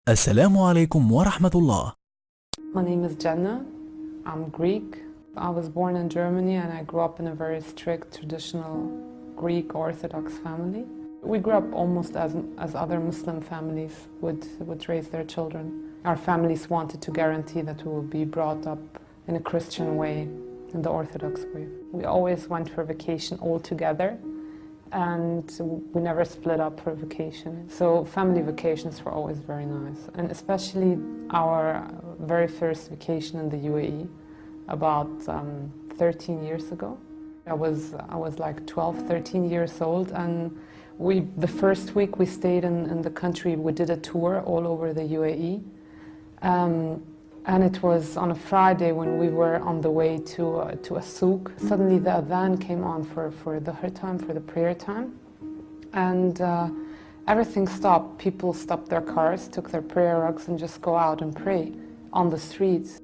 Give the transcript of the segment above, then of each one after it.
السلام عليكم ورحمة الله. My name is Jenna. I'm Greek. I was born in Germany and I grew up in a very strict traditional Greek Orthodox family. We grew up almost as other Muslim families would raise their children. Our families wanted to guarantee that we would be brought up in a Christian way, in the Orthodox way. We always went for vacation all together and we never split up for vacation. So family vacations were always very nice, and especially our very first vacation in the UAE about 13 years ago. I was like 12, 13 years old, and the first week we stayed in the country, we did a tour all over the UAE. And it was on a Friday when we were on the way to a souk. Suddenly the adhan came on for the time, for the prayer time. And everything stopped. People stopped their cars, took their prayer rugs and just go out and pray on the streets.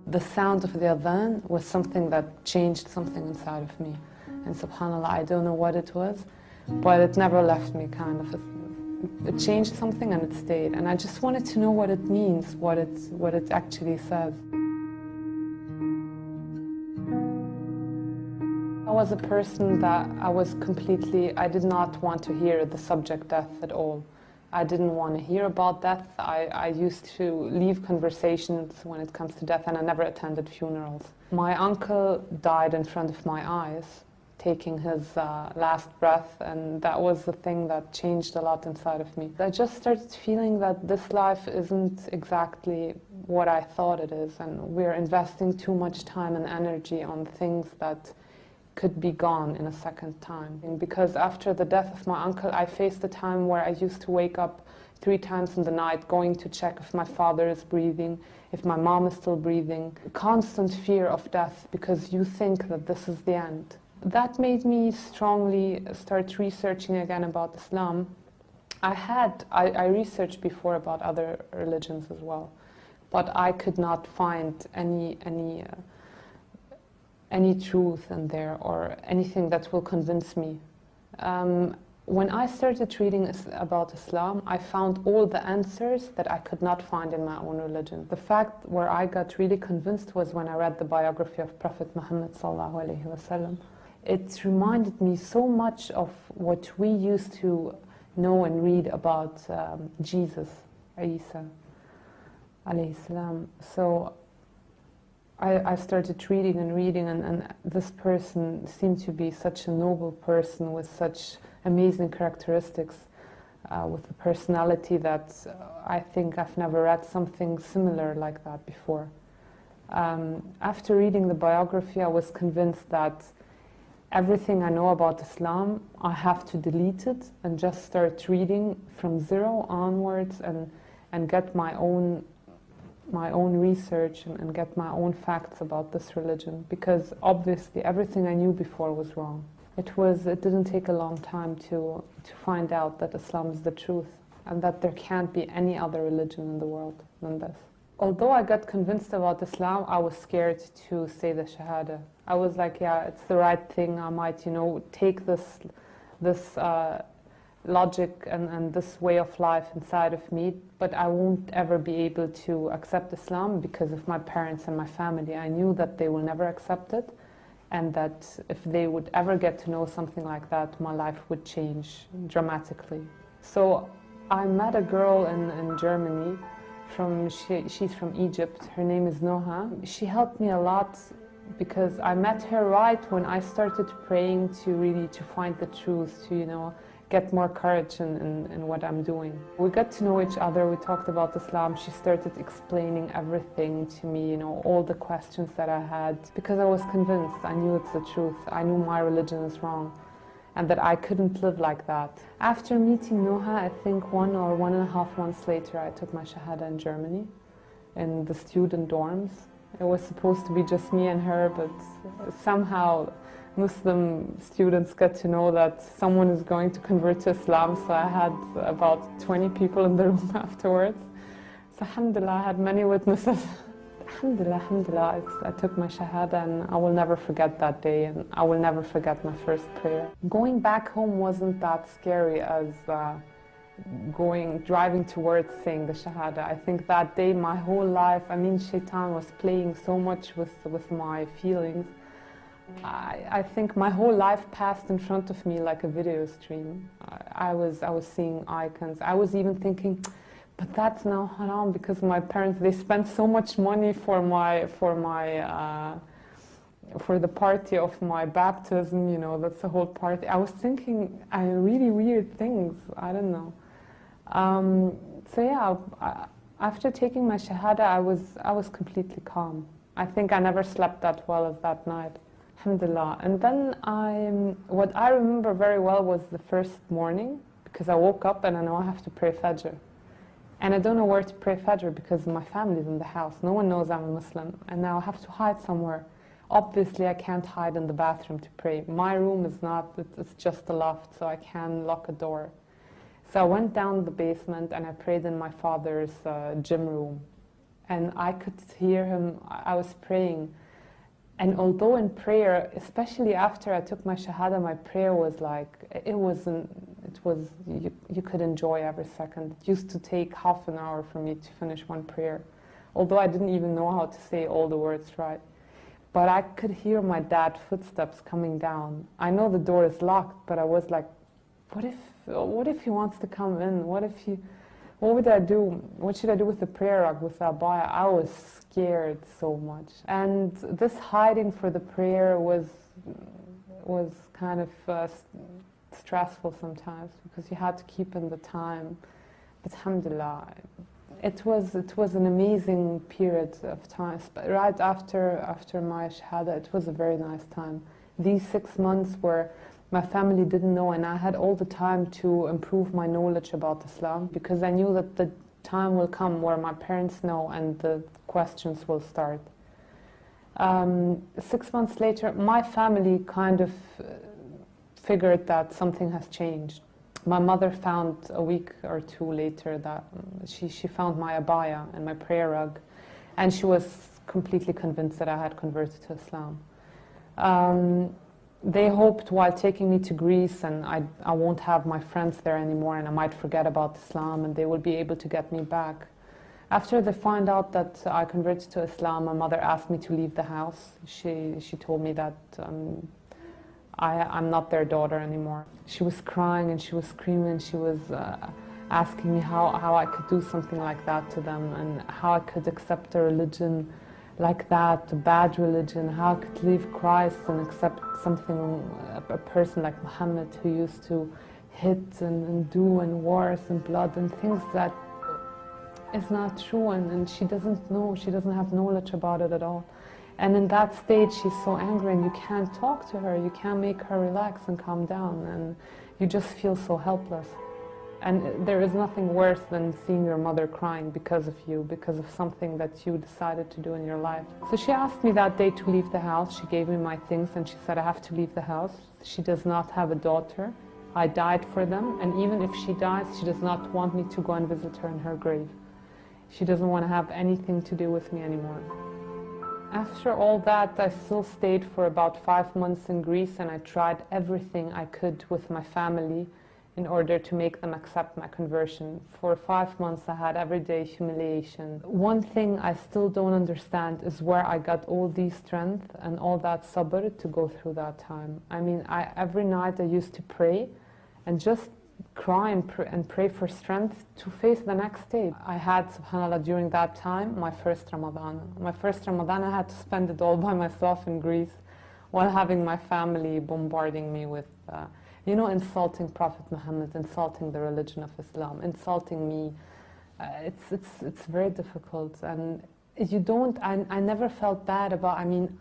The sound of the adhan was something that changed something inside of me. And subhanAllah, I don't know what it was, but it never left me kind of. It changed something and it stayed. And I just wanted to know what it means, what it actually says. I was a person that I did not want to hear the subject death at all. I didn't want to hear about death. I used to leave conversations when it comes to death, and I never attended funerals. My uncle died in front of my eyes, taking his last breath, and that was the thing that changed a lot inside of me. I just started feeling that this life isn't exactly what I thought it is, and we're investing too much time and energy on things that could be gone in a second time. And because after the death of my uncle, I faced a time where I used to wake up 3 times in the night going to check if my father is breathing, if my mom is still breathing. Constant fear of death because you think that this is the end. That made me strongly start researching again about Islam. I researched before about other religions as well, but I could not find any truth in there or anything that will convince me. When I started reading about Islam, I found all the answers that I could not find in my own religion. The fact where I got really convinced was when I read the biography of Prophet Muhammad sallallahu alaihi wasallam. It reminded me so much of what we used to know and read about Jesus, Isa, alayhi salam. So I started reading and this person seemed to be such a noble person with such amazing characteristics, with a personality that I think I've never read something similar like that before. After reading the biography, I was convinced that everything I know about Islam, I have to delete it and just start reading from zero onwards and get my own research and get my own facts about this religion, because obviously everything I knew before was wrong. It didn't take a long time to find out that Islam is the truth and that there can't be any other religion in the world than this. Although I got convinced about Islam, I was scared to say the Shahada. I was like, yeah, it's the right thing. I might, take this logic and this way of life inside of me, but I won't ever be able to accept Islam because of my parents and my family. I knew that they will never accept it, and that if they would ever get to know something like that, my life would change dramatically. So I met a girl in Germany. She's from Egypt. Her name is Noha. She helped me a lot because I met her right when I started praying to find the truth, to get more courage in what I'm doing. We got to know each other. We talked about Islam. She started explaining everything to me, all the questions that I had, because I was convinced. I knew it's the truth. I knew my religion is wrong and that I couldn't live like that. After meeting Noha, I think 1 or 1.5 months later, I took my Shahada in Germany, in the student dorms. It was supposed to be just me and her, but somehow Muslim students get to know that someone is going to convert to Islam, so I had about 20 people in the room afterwards. So alhamdulillah, I had many witnesses. Alhamdulillah, alhamdulillah, I took my Shahada and I will never forget that day, and I will never forget my first prayer. Going back home wasn't that scary as driving towards saying the Shahada. I think that day my whole life, I mean, Shaitan was playing so much with my feelings. I think my whole life passed in front of me like a video stream. I was seeing icons. I was even thinking, but that's now haram because my parents, they spent so much money for the party of my baptism, you know, that's the whole party. I was thinking really weird things, I don't know. So yeah, after taking my Shahada, I was completely calm. I think I never slept that well as that night. Alhamdulillah. And then what I remember very well was the first morning, because I woke up and I know I have to pray Fajr. And I don't know where to pray Fajr because my family's in the house. No one knows I'm a Muslim. And now I have to hide somewhere. Obviously, I can't hide in the bathroom to pray. My room is not, it's just a loft, so I can lock a door. So I went down the basement and I prayed in my father's gym room. And I could hear him, I was praying. And although in prayer, especially after I took my Shahada, my prayer was like, you could enjoy every second. It used to take half an hour for me to finish one prayer. Although I didn't even know how to say all the words right. But I could hear my dad's footsteps coming down. I know the door is locked, but I was like, what if he wants to come in? What would I do? What should I do with the prayer rug, with the abaya? I was scared so much. And this hiding for the prayer was kind of stressful sometimes because you had to keep in the time. But alhamdulillah, it was an amazing period of time. Right after my Shahada, it was a very nice time. These 6 months where my family didn't know, and I had all the time to improve my knowledge about Islam because I knew that the time will come where my parents know and the questions will start. 6 months later, my family kind of figured that something has changed. My mother found a week or two later that she found my abaya and my prayer rug, and she was completely convinced that I had converted to Islam. They hoped while taking me to Greece and I won't have my friends there anymore and I might forget about Islam and they will be able to get me back. After they find out that I converted to Islam, my mother asked me to leave the house. She told me that I'm not their daughter anymore. She was crying and she was screaming. She was asking me how I could do something like that to them and how I could accept a religion like that, a bad religion, how I could leave Christ and accept something, a person like Muhammad who used to hit and do and wars and blood and things that is not true, and she doesn't know, she doesn't have knowledge about it at all. And in that stage she's so angry and you can't talk to her, you can't make her relax and calm down, and you just feel so helpless. And there is nothing worse than seeing your mother crying because of you, because of something that you decided to do in your life. So she asked me that day to leave the house. She gave me my things and she said I have to leave the house. She does not have a daughter. I died for them, and even if she dies, she does not want me to go and visit her in her grave. She doesn't want to have anything to do with me anymore. After all that, I still stayed for about 5 months in Greece, and I tried everything I could with my family in order to make them accept my conversion. For 5 months I had everyday humiliation. One thing I still don't understand is where I got all the strength and all that sabr to go through that time. I mean, every night I used to pray and just cry and pray for strength to face the next day. I had, subhanAllah, during that time, my first Ramadan. My first Ramadan, I had to spend it all by myself in Greece while having my family bombarding me with insulting Prophet Muhammad, insulting the religion of Islam, insulting me. It's very difficult, and I never felt bad about,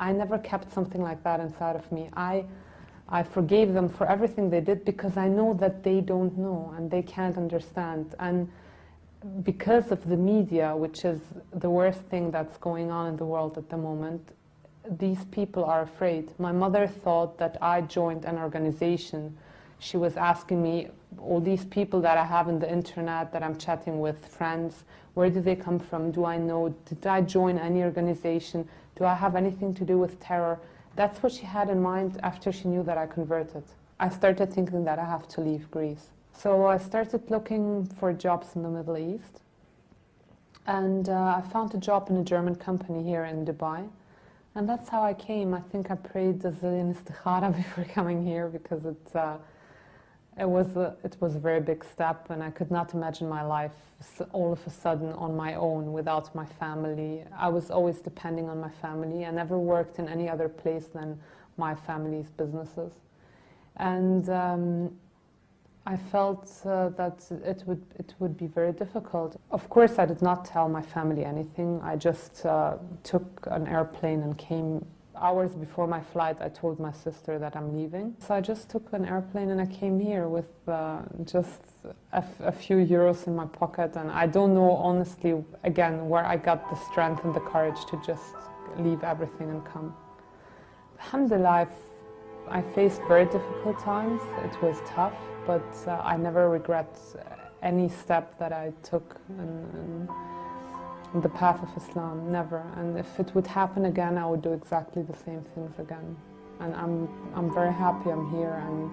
I never kept something like that inside of me. I forgave them for everything they did because I know that they don't know and they can't understand. And because of the media, which is the worst thing that's going on in the world at the moment, these people are afraid. My mother thought that I joined an organization She was asking me, all these people that I have on the internet, that I'm chatting with, friends, where do they come from? Do I know? Did I join any organization? Do I have anything to do with terror? That's what she had in mind after she knew that I converted. I started thinking that I have to leave Greece. So I started looking for jobs in the Middle East. And I found a job in a German company here in Dubai. And that's how I came. I think I prayed a zillion istikhara before coming here, because it was a very big step, and I could not imagine my life all of a sudden on my own without my family. I was always depending on my family. I never worked in any other place than my family's businesses. And I felt that it would be very difficult. Of course, I did not tell my family anything. I just took an airplane and came. Hours before my flight, I told my sister that I'm leaving. So I just took an airplane and I came here with just a few euros in my pocket. And I don't know, honestly, again, where I got the strength and the courage to just leave everything and come. Alhamdulillah, I faced very difficult times. It was tough, but I never regret any step that I took in the path of Islam, never. And if it would happen again, I would do exactly the same things again. And I'm very happy I'm here, and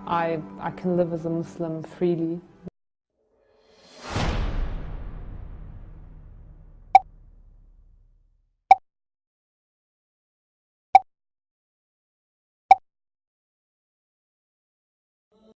I can live as a Muslim freely.